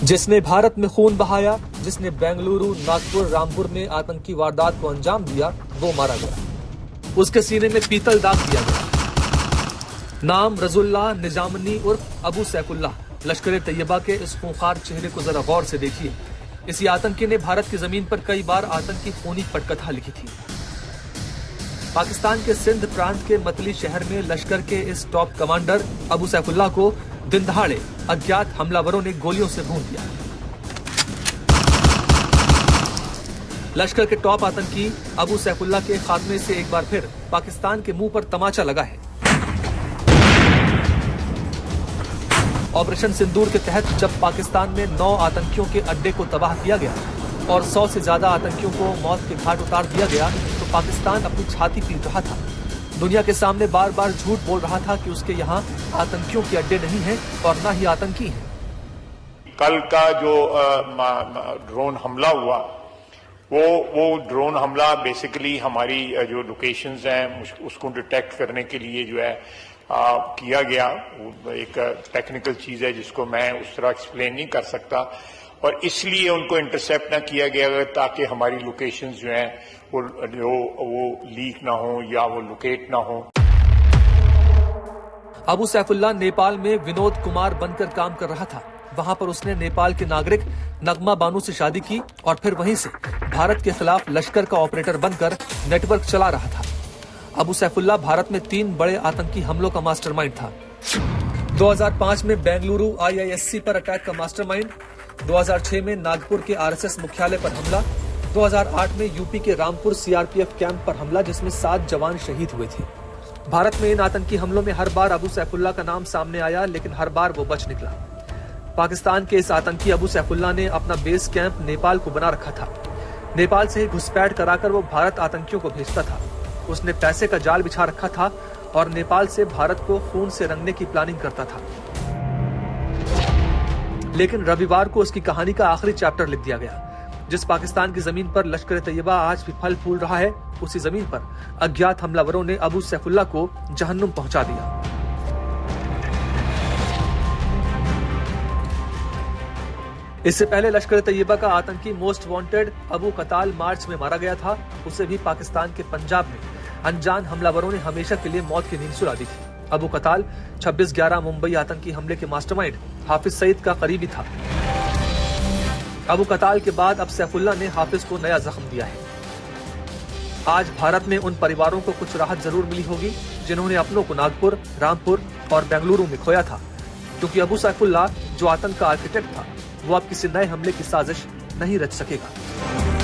जिसने भारत में खून बहाया, जिसने बेंगलुरु, नागपुर, रामपुर में आतंकी वारदात को अंजाम दिया, वो मारा गया। उसके सीने में पीतल दाग दिया गया। नाम रजुल्लाह निजामनी उर्फ अबू सैफुल्लाह। लश्कर तैयबा के इस खूंखार चेहरे को जरा गौर से देखिए। इसी आतंकी ने भारत की जमीन पर कई बार आतंकी खूनी पटकथा लिखी थी। पाकिस्तान के सिंध प्रांत के मतली शहर में लश्कर के इस टॉप कमांडर अबू सैफुल्लाह को दिन दहाड़े अज्ञात हमलावरों ने गोलियों से भून दिया। लश्कर के टॉप आतंकी अबू सैफुल्लाह के खात्मे से एक बार फिर पाकिस्तान के मुंह पर तमाचा लगा है। ऑपरेशन सिंदूर के तहत जब पाकिस्तान में 9 आतंकियों के अड्डे को तबाह किया गया और 100 से ज्यादा आतंकियों को मौत के घाट उतार दिया गया, तो पाकिस्तान अपनी छाती पीट रहा था। दुनिया के सामने बार बार झूठ बोल रहा था कि उसके यहाँ आतंकियों के अड्डे नहीं हैं और न ही आतंकी हैं। कल का जो ड्रोन हमला हुआ, वो ड्रोन हमला बेसिकली हमारी जो लोकेशंस हैं उसको डिटेक्ट करने के लिए जो है किया गया। एक टेक्निकल चीज है जिसको मैं उस तरह एक्सप्लेन नहीं कर सकता, और इसलिए उनको इंटरसेप्ट ना किया गया ताकि हमारी लोकेशंस जो हैं वो लीक ना हो या वो लोकेट ना हो। अबू सैफुल्लाह नेपाल में विनोद कुमार बनकर काम कर रहा था। वहां पर उसने नेपाल के नागरिक नगमा बानू से शादी की और फिर वहीं से भारत के खिलाफ लश्कर का ऑपरेटर बनकर नेटवर्क चला रहा था। अबू सैफुल्लाह भारत में 3 बड़े आतंकी हमलों का मास्टरमाइंड था। 2005 में बेंगलुरु IISc पर अटैक का मास्टरमाइंड, 2006 में नागपुर के RSS मुख्यालय पर हमला, 2008 में यूपी के रामपुर CRPF कैंप पर हमला जिसमें 7 जवान शहीद हुए थे। भारत में इन आतंकी हमलों में हर बार अबू सैफुल्लाह का नाम सामने आया, लेकिन हर बार वो बच निकला। पाकिस्तान के इस आतंकी अबू सैफुल्लाह ने अपना बेस कैंप नेपाल को बना रखा था। नेपाल से ही घुसपैठ कराकर वो भारत आतंकियों को भेजता था। उसने पैसे का जाल बिछा रखा था और नेपाल से भारत को खून से रंगने की प्लानिंग करता था। लेकिन रविवार को उसकी कहानी का आखिरी चैप्टर लिख दिया गया। जिस पाकिस्तान की जमीन पर लश्कर तैयबा आज भी फल फूल रहा है, उसी जमीन पर अज्ञात हमलावरों ने अबू सैफुल्लाह को जहन्नुम पहुंचा दिया। इससे पहले लश्कर तैयबा का आतंकी मोस्ट वांटेड अबू कताल मार्च में मारा गया था। उसे भी पाकिस्तान के पंजाब में अनजान हमलावरों ने हमेशा के लिए मौत की नींद सुला दी थी। अबू कताल 26/11 मुंबई आतंकी हमले के मास्टरमाइंड हाफिज सईद का करीबी था। अबू कताल के बाद अब सैफुल्लाह ने हाफिज को नया जख्म दिया है। आज भारत में उन परिवारों को कुछ राहत जरूर मिली होगी जिन्होंने अपनों को नागपुर, रामपुर और बेंगलुरु में खोया था, क्योंकि अबू सैफुल्लाह जो आतंक का आर्किटेक्ट था, वो अब किसी नए हमले की साजिश नहीं रच सकेगा।